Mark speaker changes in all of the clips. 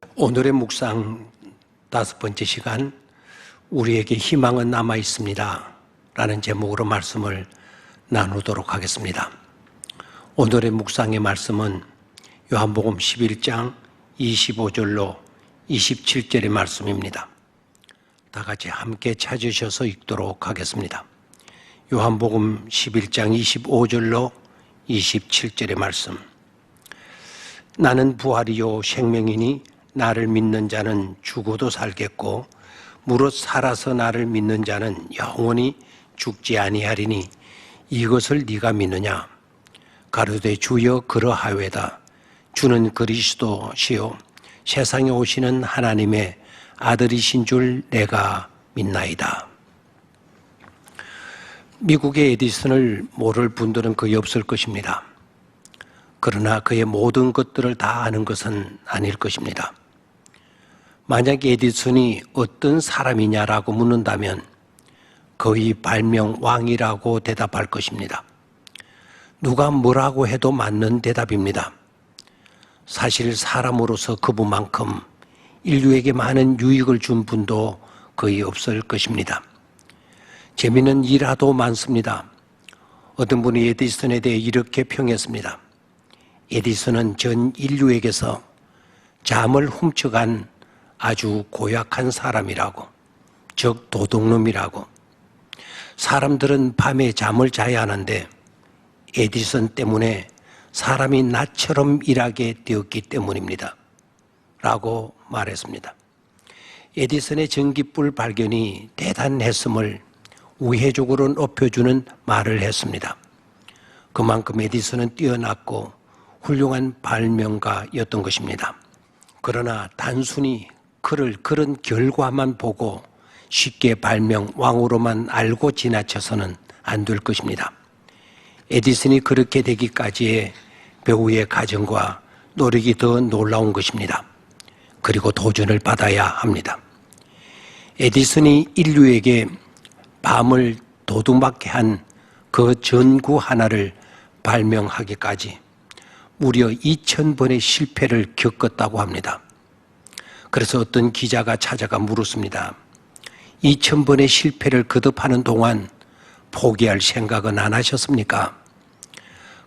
Speaker 1: 오늘의 묵상 5번째 시간, 우리에게 희망은 남아 있습니다 라는 제목으로 말씀을 나누도록 하겠습니다. 오늘의 묵상의 말씀은 요한복음 11장 25절로 27절의 말씀입니다. 다 같이 함께 찾으셔서 읽도록 하겠습니다. 요한복음 11장 25절로 27절의 말씀. 나는 부활이요 생명이니 나를 믿는 자는 죽어도 살겠고 무릇 살아서 나를 믿는 자는 영원히 죽지 아니하리니 이것을 네가 믿느냐? 가로되 주여 그러하외다. 주는 그리스도시요 세상에 오시는 하나님의 아들이신 줄 내가 믿나이다. 미국의 에디슨을 모를 분들은 거의 없을 것입니다. 그러나 그의 모든 것들을 다 아는 것은 아닐 것입니다. 만약 에디슨이 어떤 사람이냐라고 묻는다면 거의 발명 왕이라고 대답할 것입니다. 누가 뭐라고 해도 맞는 대답입니다. 사실 사람으로서 그분만큼 인류에게 많은 유익을 준 분도 거의 없을 것입니다. 재미있는 일화도 많습니다. 어떤 분이 에디슨에 대해 이렇게 평했습니다. 에디슨은 전 인류에게서 잠을 훔쳐간 아주 고약한 사람이라고, 즉 도둑놈이라고. 사람들은 밤에 잠을 자야 하는데 에디슨 때문에 사람이 낮처럼 일하게 되었기 때문입니다 라고 말했습니다. 에디슨의 전기불 발견이 대단했음을 우회적으로 높여주는 말을 했습니다. 그만큼 에디슨은 뛰어났고 훌륭한 발명가였던 것입니다. 그러나 단순히 그를 그런 결과만 보고 쉽게 발명 왕으로만 알고 지나쳐서는 안 될 것입니다. 에디슨이 그렇게 되기까지의 배우의 과정과 노력이 더 놀라운 것입니다. 그리고 도전을 받아야 합니다. 에디슨이 인류에게 밤을 도둑맞게 한 그 전구 하나를 발명하기까지 무려 2000번의 실패를 겪었다고 합니다. 그래서 어떤 기자가 찾아가 물었습니다. 2000번의 실패를 거듭하는 동안 포기할 생각은 안 하셨습니까?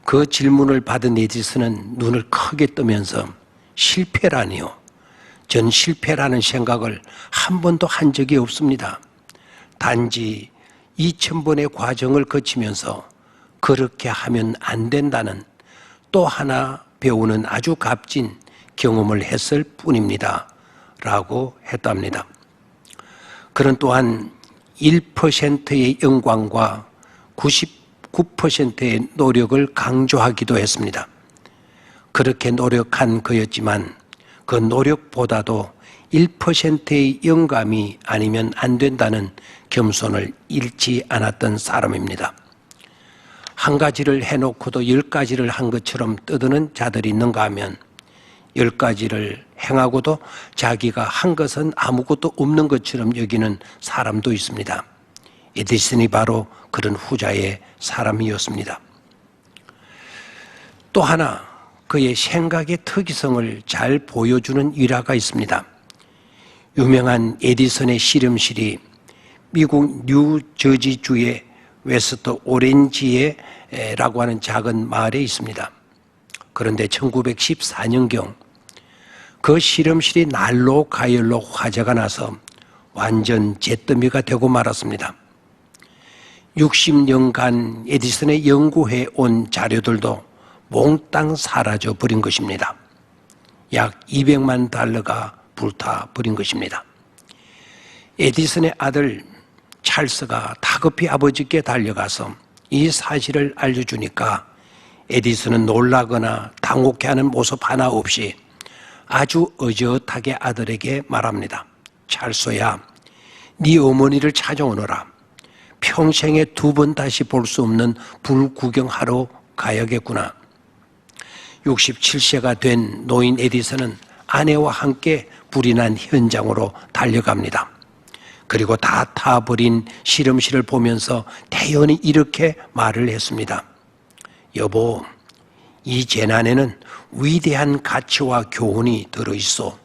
Speaker 1: 그 질문을 받은 에디슨은 눈을 크게 뜨면서 실패라니요? 전 실패라는 생각을 한 번도 한 적이 없습니다. 단지 2000번의 과정을 거치면서 그렇게 하면 안 된다는 또 하나 배우는 아주 값진 경험을 했을 뿐입니다 라고 했답니다. 그는 또한 1%의 영광과 99%의 노력을 강조하기도 했습니다. 그렇게 노력한 그였지만 그 노력보다도 1%의 영감이 아니면 안 된다는 겸손을 잃지 않았던 사람입니다. 한 가지를 해놓고도 10가지를 한 것처럼 떠드는 자들이 있는가 하면 10가지를 행하고도 자기가 한 것은 아무것도 없는 것처럼 여기는 사람도 있습니다. 에디슨이 바로 그런 후자의 사람이었습니다. 또 하나 그의 생각의 특이성을 잘 보여주는 일화가 있습니다. 유명한 에디슨의 실험실이 미국 뉴저지주의 웨스트 오렌지에라고 하는 작은 마을에 있습니다. 그런데 1914년경 그 실험실이 날로 가열로 화재가 나서 완전 잿더미가 되고 말았습니다. 60년간 에디슨의 연구해 온 자료들도 몽땅 사라져 버린 것입니다. 약 200만 달러가 불타 버린 것입니다. 에디슨의 아들 찰스가 다급히 아버지께 달려가서 이 사실을 알려주니까 에디슨은 놀라거나 당혹해하는 모습 하나 없이 아주 의젓하게 아들에게 말합니다. 찰스야, 네 어머니를 찾아오너라. 평생에 2번 다시 볼 수 없는 불 구경하러 가야겠구나. 67세가 된 노인 에디슨은 아내와 함께 불이 난 현장으로 달려갑니다. 그리고 다 타버린 실험실을 보면서 태연히 이렇게 말을 했습니다. 여보, 이 재난에는 위대한 가치와 교훈이 들어있어.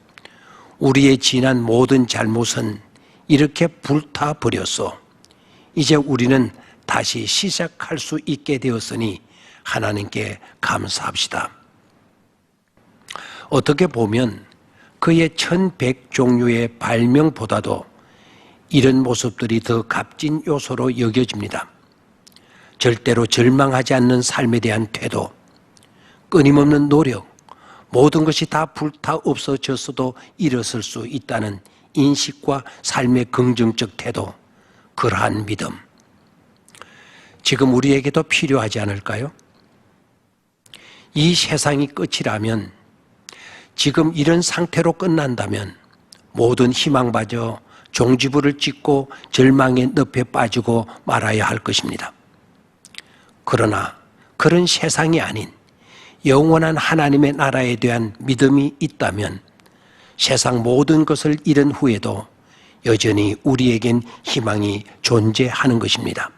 Speaker 1: 우리의 지난 모든 잘못은 이렇게 불타버렸소. 이제 우리는 다시 시작할 수 있게 되었으니 하나님께 감사합시다. 어떻게 보면 그의 1100종류의 발명보다도 이런 모습들이 더 값진 요소로 여겨집니다. 절대로 절망하지 않는 삶에 대한 태도, 끊임없는 노력, 모든 것이 다 불타 없어졌어도 일어설 수 있다는 인식과 삶의 긍정적 태도, 그러한 믿음. 지금 우리에게도 필요하지 않을까요? 이 세상이 끝이라면, 지금 이런 상태로 끝난다면 모든 희망마저 종지부를 찍고 절망의 늪에 빠지고 말아야 할 것입니다. 그러나 그런 세상이 아닌 영원한 하나님의 나라에 대한 믿음이 있다면 세상 모든 것을 잃은 후에도 여전히 우리에겐 희망이 존재하는 것입니다.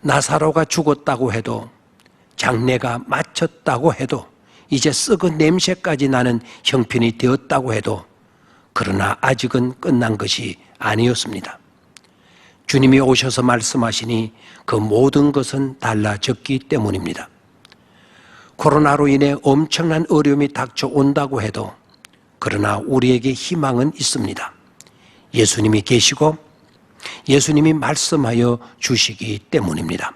Speaker 1: 나사로가 죽었다고 해도, 장례가 마쳤다고 해도, 이제 썩은 냄새까지 나는 형편이 되었다고 해도, 그러나 아직은 끝난 것이 아니었습니다. 주님이 오셔서 말씀하시니 그 모든 것은 달라졌기 때문입니다. 코로나로 인해 엄청난 어려움이 닥쳐온다고 해도, 그러나 우리에게 희망은 있습니다. 예수님이 계시고 예수님이 말씀하여 주시기 때문입니다.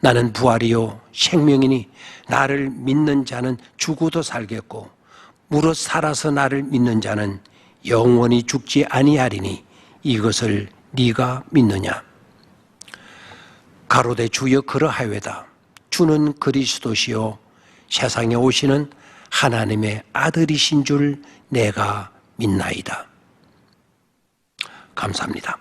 Speaker 1: 나는 부활이요 생명이니 나를 믿는 자는 죽어도 살겠고 무릇 살아서 나를 믿는 자는 영원히 죽지 아니하리니 이것을 네가 믿느냐? 가로되 주여 그러하여다. 주는 그리스도시요 세상에 오시는 하나님의 아들이신 줄 내가 믿나이다. 감사합니다.